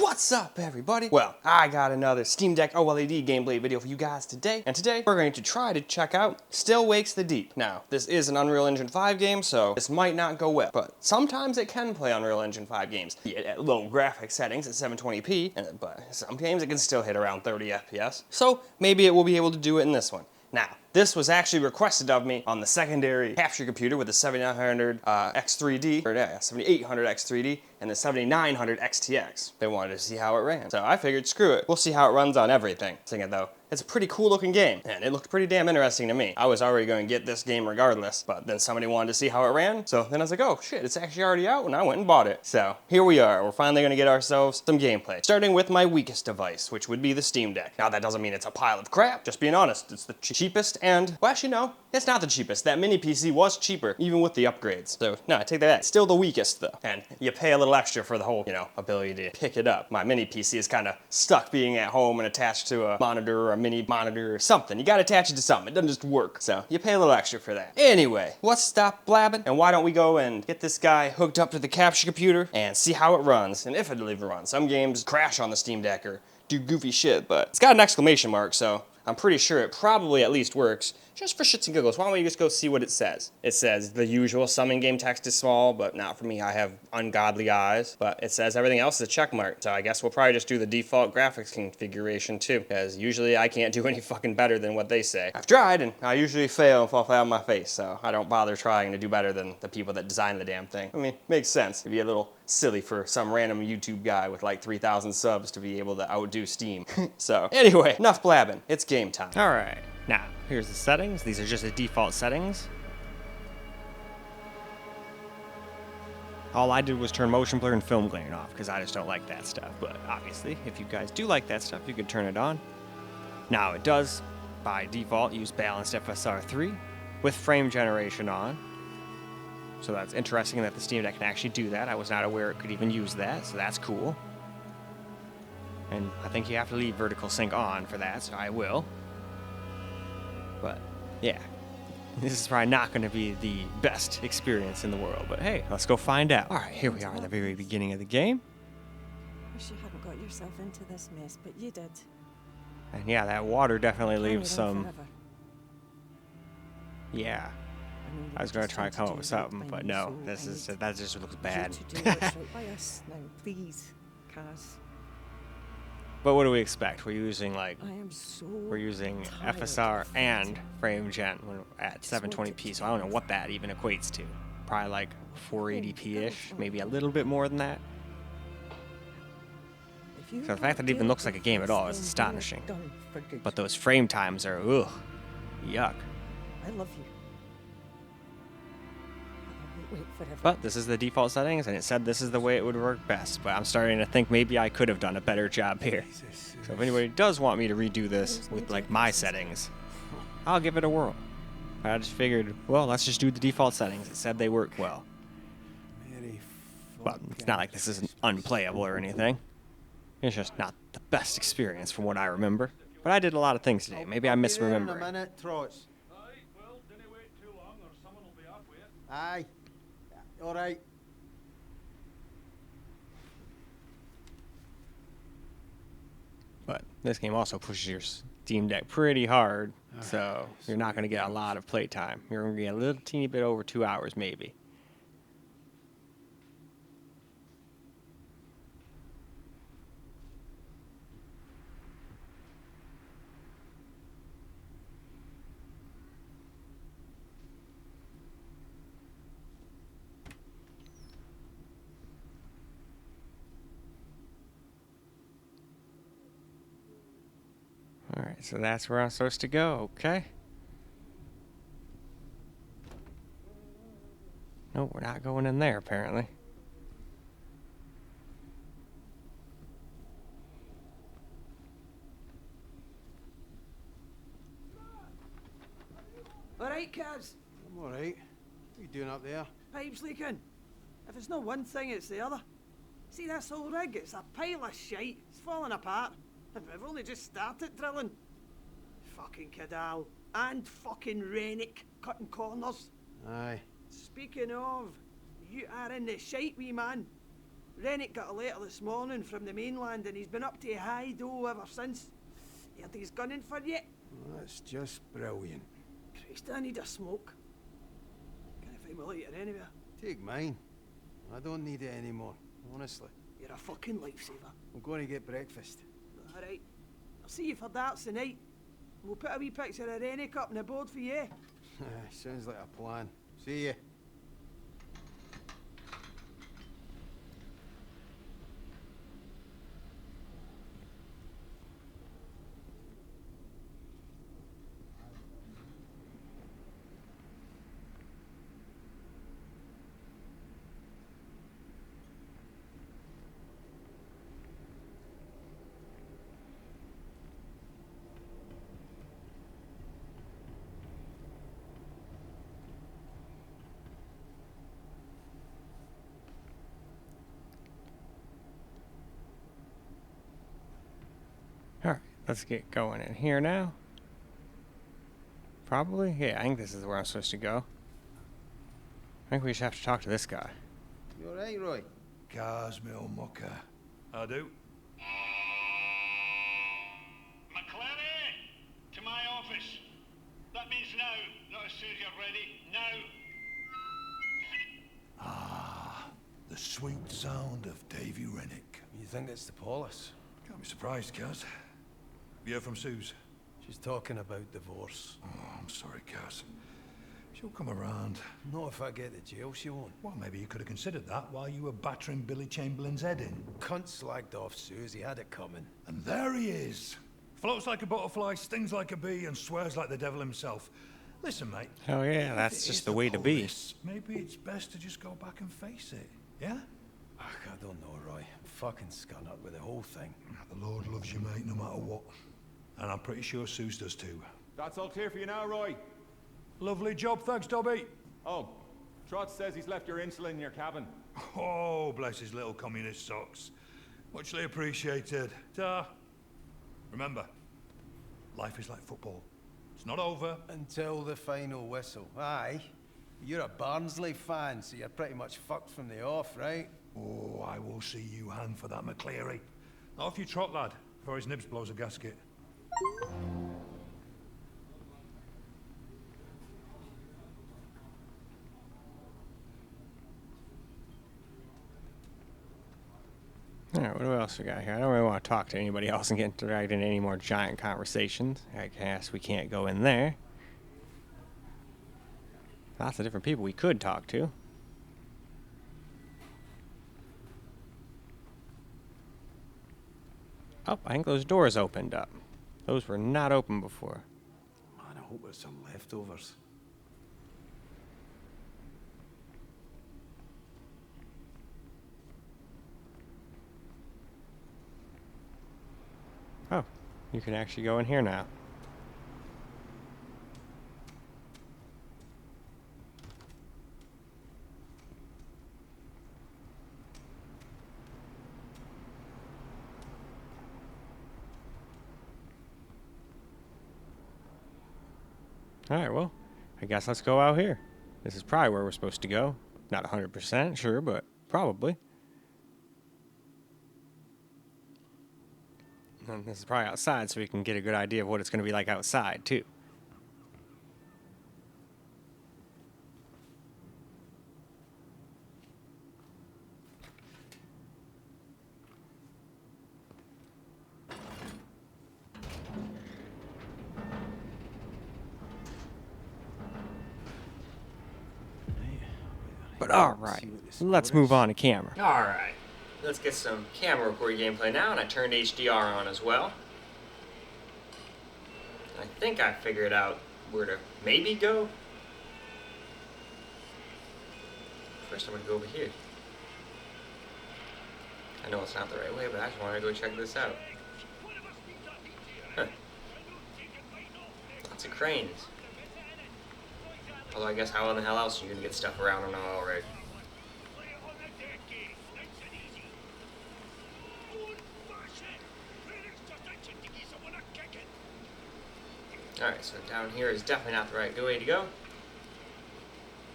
What's up, everybody? Well, I got another Steam Deck OLED gameplay video for you guys today, and today we're going to try to check out Still Wakes the Deep. Now, this is an Unreal Engine 5 game, so this might not go well, but sometimes it can play Unreal Engine 5 games, be it at low graphic settings at 720p, but some games it can still hit around 30 FPS, so maybe it will be able to do it in this one. Now, this was actually requested of me on the secondary capture computer with the 7900 X3D, or 7800 X3D, and the 7900 XTX. They wanted to see how it ran. So I figured, screw it, we'll see how it runs on everything. Thinking though, it's a pretty cool looking game, and it looked pretty damn interesting to me. I was already going to get this game regardless, but then somebody wanted to see how it ran, so then I was like, oh shit, it's actually already out, and I went and bought it. So here we are, we're finally going to get ourselves some gameplay. Starting with my weakest device, which would be the Steam Deck. Now that doesn't mean it's a pile of crap, just being honest, it's the cheapest, and, well actually no, it's not the cheapest. That mini PC was cheaper, even with the upgrades. So no, I take that back. It's still the weakest though, and you pay a little extra for the whole, ability to pick it up. My mini PC is kind of stuck being at home and attached to a monitor or a mini monitor or something. You gotta attach it to something. It doesn't just work. So you pay a little extra for that. Anyway, let's stop blabbing and why don't we go and get this guy hooked up to the capture computer and see how it runs and if it'll even run. Some games crash on the Steam Deck or do goofy shit, but it's got an exclamation mark, so I'm pretty sure it probably at least works. Just for shits and giggles, why don't we just go see what it says? It says the usual summon game text is small, but not for me, I have ungodly eyes. But it says everything else is a check mark, so I guess we'll probably just do the default graphics configuration too, because usually I can't do any fucking better than what they say. I've tried, and I usually fail and fall flat on my face, so I don't bother trying to do better than the people that design the damn thing. I mean, makes sense. It'd be a little silly for some random YouTube guy with like 3,000 subs to be able to outdo Steam. So, anyway, enough blabbing. It's game time. All right. Now, here's the settings. These are just the default settings. All I did was turn motion blur and film grain off because I just don't like that stuff. But obviously, if you guys do like that stuff, you can turn it on. Now, it does, by default, use balanced FSR 3 with frame generation on. So that's interesting that the Steam Deck can actually do that. I was not aware it could even use that, so that's cool. And I think you have to leave vertical sync on for that, so I will. But, yeah, this is probably not going to be the best experience in the world, but hey, let's go find out. All right, here we are at the very beginning of the game. Wish you hadn't got yourself into this mess, but you did. And yeah, that water definitely leaves some... Forever. Yeah, I was going to try to come up with something, but no, that just looks bad. You to do what's right by us now, please, Kaz. But what do we expect? We're using We're using FSR and frame gen at 720p, so I don't know what that even equates to. Probably like 480p-ish, maybe a little bit more than that. So the fact that it even looks like a game at all is astonishing. But those frame times are, ugh, yuck. I love you. Wait forever. But this is the default settings, and it said this is the way it would work best. But I'm starting to think maybe I could have done a better job here. So if anybody does want me to redo this with like my settings, I'll give it a whirl. But I just figured, well, let's just do the default settings. It said they work well. But it's not like this isn't unplayable or anything. It's just not the best experience from what I remember. But I did a lot of things today. Maybe I'm misremembering. Aye. All right. But this game also pushes your Steam Deck pretty hard, so you're not going to get a lot of playtime. You're going to get a little teeny bit over 2 hours, maybe. Alright, so that's where I'm supposed to go, okay? No, we're not going in there, apparently. Alright, Kaz. I'm alright. What are you doing up there? Pipe's leaking. If it's not one thing, it's the other. See this whole rig? It's a pile of shite. It's falling apart. And we've only just started drilling. Fucking Cadal. And fucking Rennick cutting corners. Aye. Speaking of, you are in the shite, wee man. Rennick got a letter this morning from the mainland and he's been up to high dough ever since. Heard he's gunning for you. That's just brilliant. Christ, I need a smoke. Can't find my lighter anywhere. Take mine. I don't need it anymore, honestly. You're a fucking lifesaver. I'm going to get breakfast. Alright. I'll see you for darts tonight. We'll put a wee picture of Rennick up on the board for you. Sounds like a plan. See ya. Alright, let's get going in here now. Probably? Yeah, I think this is where I'm supposed to go. I think we should have to talk to this guy. You alright, Roy? Cars, me old mucker. I do. McClary! To my office. That means now, not as soon as you're ready. Now! The sweet sound of Davy Rennick. You think it's the Paulus? Can't be surprised, Kaz. You heard from Suze? She's talking about divorce. Oh, I'm sorry, Kaz. She'll come around. Not if I get to jail, she won't. Well, maybe you could have considered that while you were battering Billy Chamberlain's head in. Cunt slagged off Suze, he had it coming. And there he is. Floats like a butterfly, stings like a bee, and swears like the devil himself. Listen, mate. Oh yeah, if that's it just is the way to be. police, maybe it's best to just go back and face it, yeah? Ugh, I don't know, Roy. I'm fucking scun up with the whole thing. The Lord loves you, mate, no matter what. And I'm pretty sure Suze does too. That's all clear for you now, Roy. Lovely job, thanks, Dobby. Oh, Trot says he's left your insulin in your cabin. Oh, bless his little communist socks. Muchly appreciated. Ta. Remember, life is like football. It's not over. Until the final whistle. Aye. You're a Barnsley fan, so you're pretty much fucked from the off, right? Oh, I will see you hand for that, McCleary. Off you trot, lad, before his nibs blows a gasket. Alright, what else we got here? I don't really want to talk to anybody else and get dragged into any more giant conversations. I guess we can't go in there. Lots of different people we could talk to. Oh, I think those doors opened up. Those were not open before. Man, I hope there's some leftovers. Oh, you can actually go in here now. Alright, well, I guess let's go out here. This is probably where we're supposed to go. Not 100% sure, but probably. And this is probably outside, so we can get a good idea of what it's going to be like outside, too. But alright, let's move on to camera. Alright, let's get some camera recording gameplay now, and I turned HDR on as well. I think I figured out where to maybe go. First I'm going to go over here. I know it's not the right way, but I just want to go check this out. Huh. Lots of cranes. Although I guess how in the hell else are you going to get stuff around them all right? Alright, so down here is definitely not the right way to go.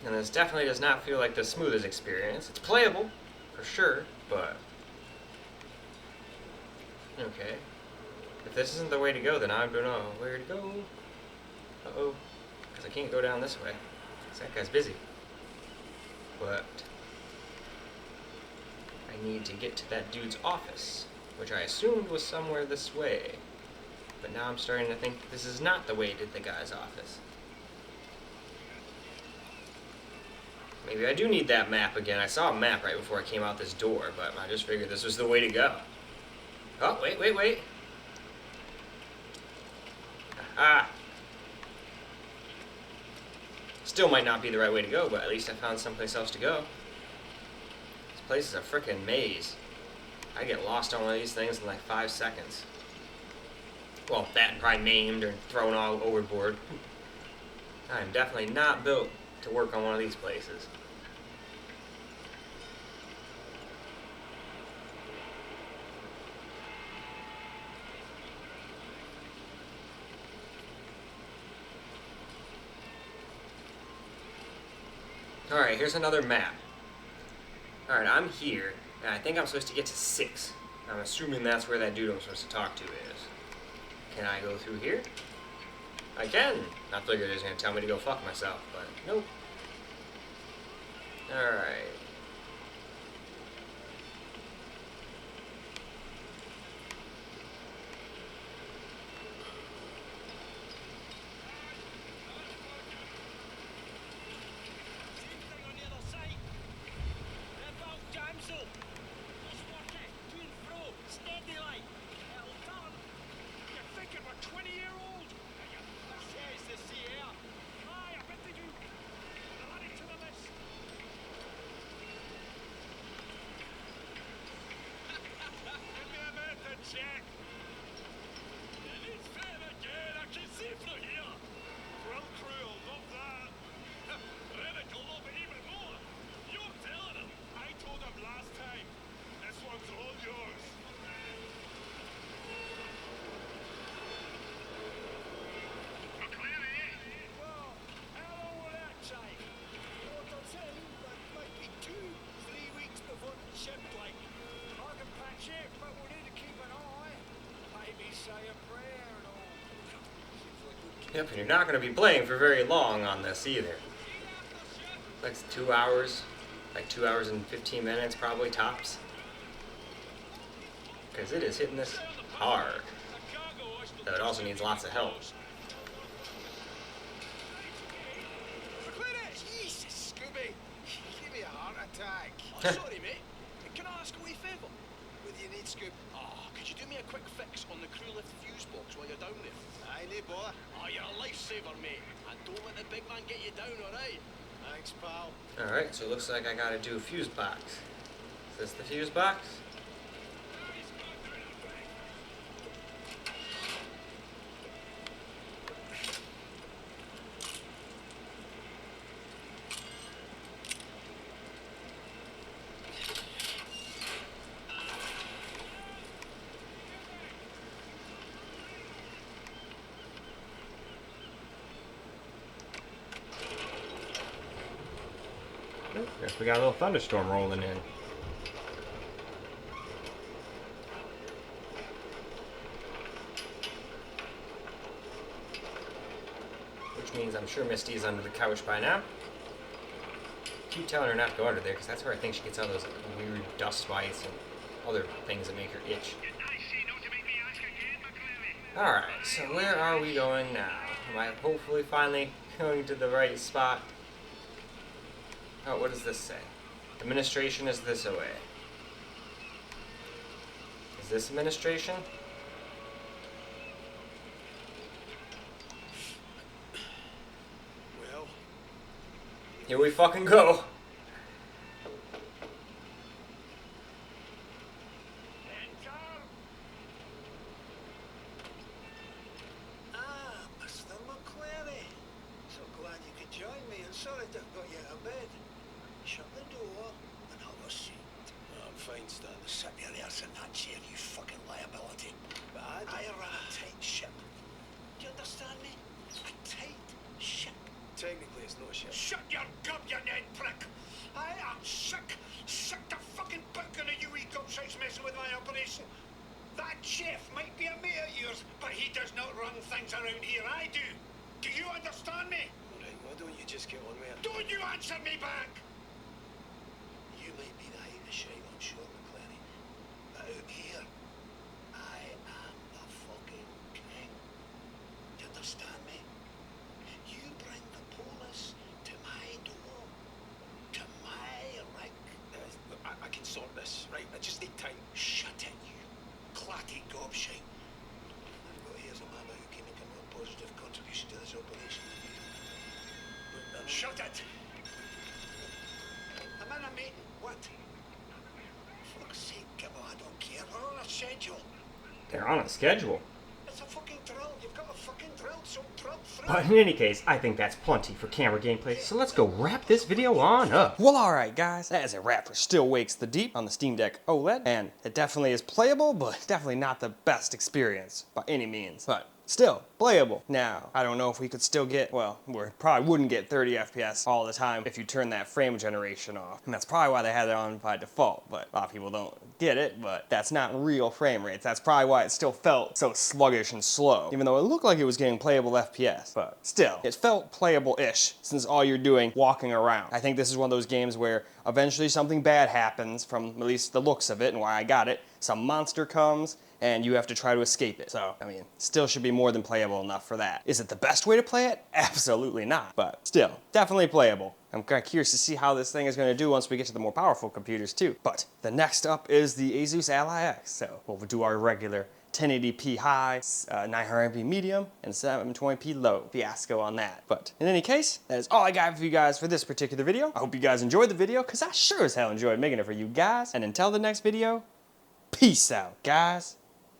And this definitely does not feel like the smoothest experience. It's playable, for sure. but okay. If this isn't the way to go, then I don't know where to go. Uh-oh. Because I can't go down this way. Because that guy's busy. But I need to get to that dude's office, which I assumed was somewhere this way. But now I'm starting to think this is not the way to the guy's office. Maybe I do need that map again. I saw a map right before I came out this door, but I just figured this was the way to go. Oh, wait. Ah. Still might not be the right way to go, but at least I found someplace else to go. This place is a frickin' maze. I get lost on one of these things in like 5 seconds. Well, that and probably maimed or thrown all overboard. I am definitely not built to work on one of these places. Alright, here's another map. Alright, I'm here, and I think I'm supposed to get to 6. I'm assuming that's where that dude I'm supposed to talk to is. Can I go through here? I can! I figured it was going to tell me to go fuck myself, but nope. Alright. Yep, and you're not going to be playing for very long on this either. Like 2 hours, like 2 hours and 15 minutes probably tops. Because it is hitting this hard. Though it also needs lots of help. Jesus, Scooby! Give me a heart attack. Oh, sorry, mate. Can I ask a wee favour? What do you need, Scoop? Oh, could you do me a quick fix on the crew lift fuse box while you're down there? Aye, no bother. Oh, you're a lifesaver, mate. And don't let the big man get you down, alright? Thanks, pal. Alright, so it looks like I gotta do a fuse box. Is this the fuse box? Guess we got a little thunderstorm rolling in. Which means I'm sure Misty's under the couch by now. Keep telling her not to go under there, because that's where I think she gets all those weird dust mites and other things that make her itch. Alright, so where are we going now? Am I hopefully finally going to the right spot? Oh, what does this say? Administration is this away. Is this administration? Well, here we fucking go. Mr. McClary. So glad you could join me, and sorry to have got you out of bed. Shut the door and have a seat. I'm fine, Stan. Sit your ass in that chair, you fucking liability. But I run a tight ship. Do you understand me? A tight ship. Technically, it's not a ship. Shut your gob, you Ned prick! I am sick to fucking bacon of you, chef might be a mate of yours, but he does not run things around here. I do. Do you understand me? All right, why don't you just get on with it? Don't you answer me back! You might be the height of shine on shore, McClary, but out here, I am the fucking king. Do you understand me? You bring the police to my door, to my rig. I can sort this, right? I just need time. Shut it, you clatty gobshite. I've got here's a mama who can make a more positive contribution to this operation. Shut it! I'm in a meeting. What? For fuck's sake, Gibbo, I don't care. We're on a schedule. They're on a schedule. It's a fucking drill. You've got a fucking drill, so drill through. But in any case, I think that's plenty for camera gameplay, so let's go wrap this video on up. Well, alright guys, that is a wrap for Still Wakes the Deep on the Steam Deck OLED, and it definitely is playable, but definitely not the best experience by any means. But still playable. Now, I don't know if we could still get, well, we probably wouldn't get 30 FPS all the time if you turn that frame generation off. And that's probably why they had it on by default, but a lot of people don't get it, but that's not real frame rates. That's probably why it still felt so sluggish and slow, even though it looked like it was getting playable FPS. But still, it felt playable-ish since all you're doing walking around. I think this is one of those games where eventually something bad happens, from at least the looks of it and why I got it. Some monster comes, and you have to try to escape it. So, I mean, still should be more than playable enough for that. Is it the best way to play it? Absolutely not. But still, definitely playable. I'm kind of curious to see how this thing is going to do once we get to the more powerful computers too. But the next up is the Asus Ally X. So we'll do our regular 1080p high, 900p medium, and 720p low. Fiasco on that. But in any case, that is all I got for you guys for this particular video. I hope you guys enjoyed the video, because I sure as hell enjoyed making it for you guys. And until the next video, peace out, guys.